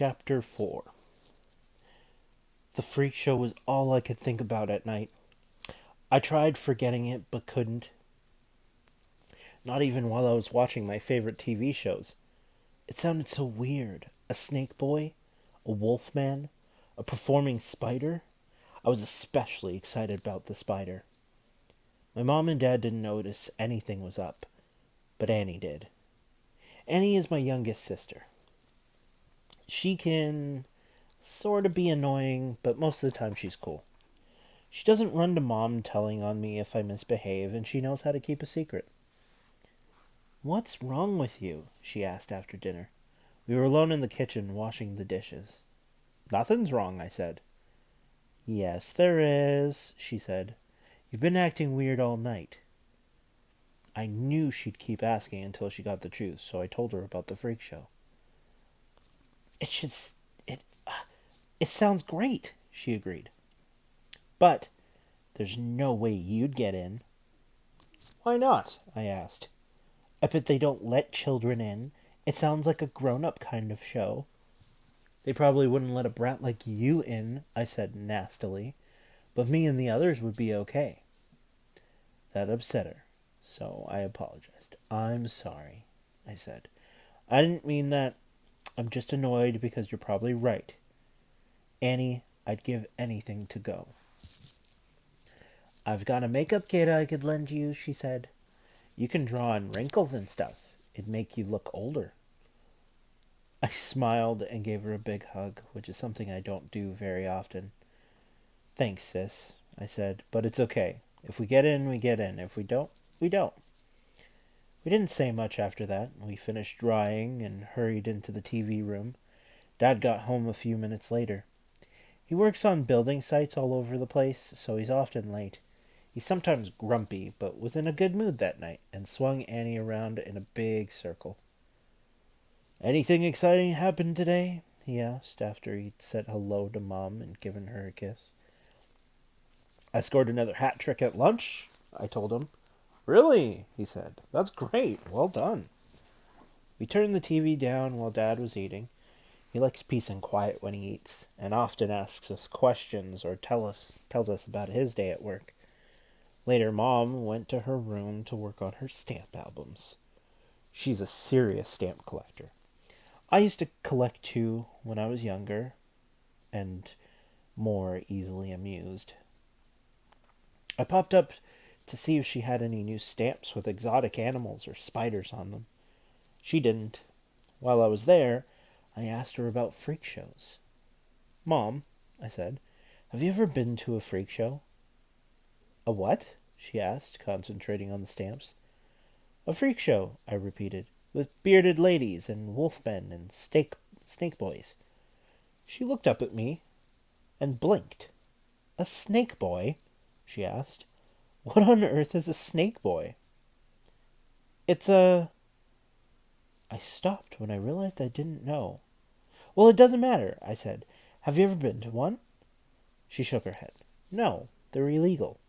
Chapter 4. The freak show was all I could think about at night. I tried forgetting it, but couldn't. Not even while I was watching my favorite TV shows. It sounded so weird. A snake boy? A wolf man? A performing spider? I was especially excited about the spider. My mom and dad didn't notice anything was up, but Annie did. Annie is my youngest sister. She can sort of be annoying, but most of the time she's cool. She doesn't run to mom telling on me if I misbehave, and she knows how to keep a secret. "What's wrong with you?" she asked after dinner. We were alone in the kitchen washing the dishes. "Nothing's wrong," I said. "Yes, there is," she said. "You've been acting weird all night." I knew she'd keep asking until she got the truth, so I told her about the freak show. It should... It, it sounds great, she agreed. "But there's no way you'd get in." "Why not?" I asked. "I bet they don't let children in. It sounds like a grown-up kind of show." "They probably wouldn't let a brat like you in," I said nastily. "But me and the others would be okay." That upset her, so I apologized. "I'm sorry," I said. "I didn't mean that. I'm just annoyed because you're probably right. Annie, I'd give anything to go." "I've got a makeup kit I could lend you," she said. "You can draw on wrinkles and stuff. It'd make you look older." I smiled and gave her a big hug, which is something I don't do very often. "Thanks, sis," I said, "but it's okay. If we get in, we get in. If we don't, we don't." We didn't say much after that. We finished drying and hurried into the TV room. Dad got home a few minutes later. He works on building sites all over the place, so he's often late. He's sometimes grumpy, but was in a good mood that night and swung Annie around in a big circle. "Anything exciting happened today?" he asked after he'd said hello to Mom and given her a kiss. "I scored another hat trick at lunch," I told him. "Really?" he said. "That's great. Well done." We turned the TV down while Dad was eating. He likes peace and quiet when he eats, and often asks us questions or tells us about his day at work. Later, Mom went to her room to work on her stamp albums. She's a serious stamp collector. I used to collect too when I was younger and more easily amused. I popped up to see if she had any new stamps with exotic animals or spiders on them. She didn't. While I was there, I asked her about freak shows. "Mom," I said, "have you ever been to a freak show?" "A what?" she asked, concentrating on the stamps. "A freak show," I repeated, "with bearded ladies and wolfmen and snake boys." She looked up at me and blinked. "A snake boy?" she asked. "What on earth is a snake boy?" "It's a..." I stopped when I realized I didn't know. "Well, it doesn't matter," I said. "Have you ever been to one?" She shook her head. "No, they're illegal."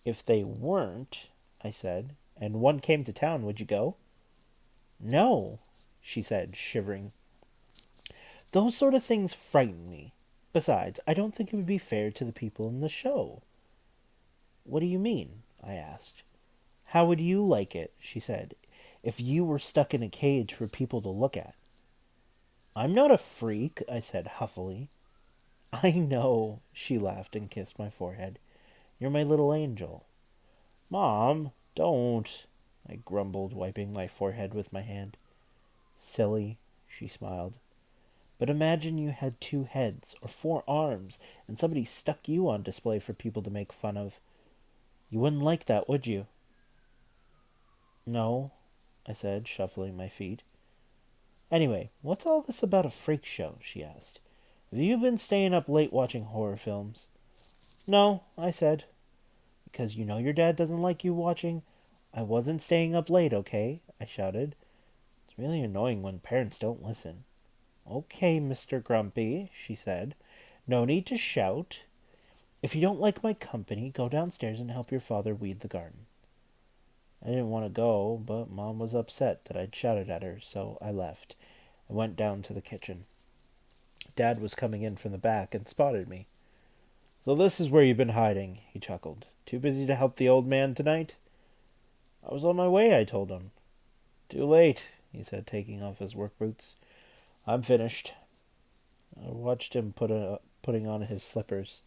"If they weren't," I said, "and one came to town, would you go?" "No," she said, shivering. "Those sort of things frighten me. Besides, I don't think it would be fair to the people in the show." "What do you mean?" I asked. "How would you like it," she said, "if you were stuck in a cage for people to look at?" "I'm not a freak," I said huffily. "I know," she laughed and kissed my forehead. "You're my little angel." "Mom, don't," I grumbled, wiping my forehead with my hand. "Silly," she smiled. "But imagine you had 2 heads or 4 arms and somebody stuck you on display for people to make fun of. You wouldn't like that, would you?" "No," I said, shuffling my feet. "Anyway, what's all this about a freak show?" she asked. "Have you been staying up late watching horror films?" "No," I said. "Because you know your dad doesn't like you watching." "I wasn't staying up late, okay?" I shouted. It's really annoying when parents don't listen. "Okay, Mr. Grumpy," she said. "No need to shout. If you don't like my company, go downstairs and help your father weed the garden." I didn't want to go, but Mom was upset that I'd shouted at her, so I left and went down to the kitchen. Dad was coming in from the back and spotted me. So this is where you've been hiding, he chuckled. Too busy to help the old man tonight? I was on my way, I told him. Too late, he said, taking off his work boots. I'm finished. I watched him putting on his slippers.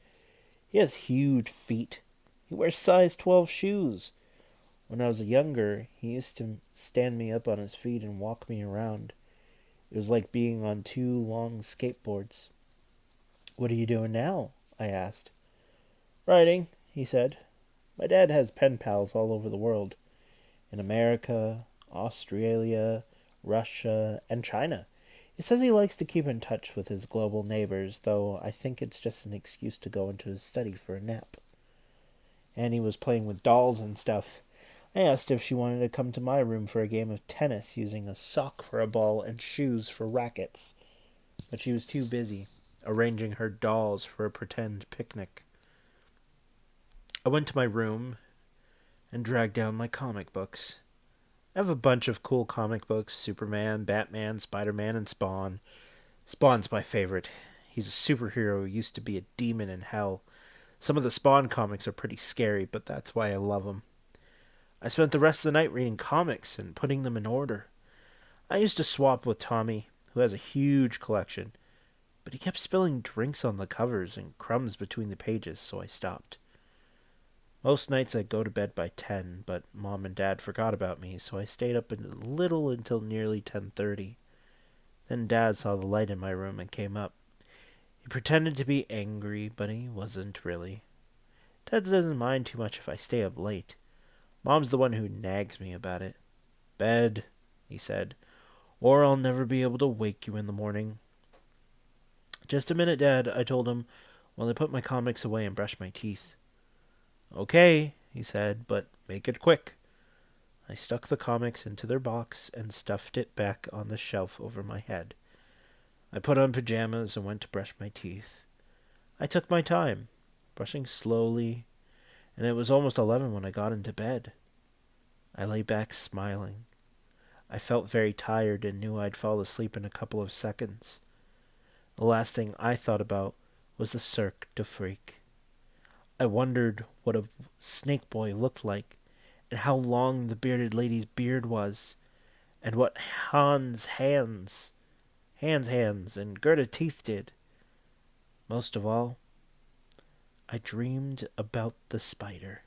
He has huge feet. He wears size 12 shoes. When I was younger, he used to stand me up on his feet and walk me around. It was like being on two long skateboards. What are you doing now? I asked. Writing, he said. My dad has pen pals all over the world. In America, Australia, Russia, and China. He says he likes to keep in touch with his global neighbors, though I think it's just an excuse to go into his study for a nap. Annie was playing with dolls and stuff. I asked if she wanted to come to my room for a game of tennis using a sock for a ball and shoes for rackets, but she was too busy arranging her dolls for a pretend picnic. I went to my room and dragged down my comic books. I have a bunch of cool comic books: Superman, Batman, Spider-Man, and Spawn. Spawn's my favorite. He's a superhero who used to be a demon in hell. Some of the Spawn comics are pretty scary, but that's why I love them. I spent the rest of the night reading comics and putting them in order. I used to swap with Tommy, who has a huge collection, but he kept spilling drinks on the covers and crumbs between the pages, so I stopped. Most nights I'd go to bed by 10, but Mom and Dad forgot about me, so I stayed up a little until nearly 10:30. Then Dad saw the light in my room and came up. He pretended to be angry, but he wasn't really. Dad doesn't mind too much if I stay up late. Mom's the one who nags me about it. Bed, he said, or I'll never be able to wake you in the morning. Just a minute, Dad, I told him, while I put my comics away and brushed my teeth. Okay, he said, but make it quick. I stuck the comics into their box and stuffed it back on the shelf over my head. I put on pajamas and went to brush my teeth. I took my time, brushing slowly, and it was almost 11 when I got into bed. I lay back smiling. I felt very tired and knew I'd fall asleep in a couple of seconds. The last thing I thought about was the Cirque du Freak. I wondered what a snake boy looked like, and how long the bearded lady's beard was, and what Hans' hands, and Gerda teeth did. Most of all, I dreamed about the spider.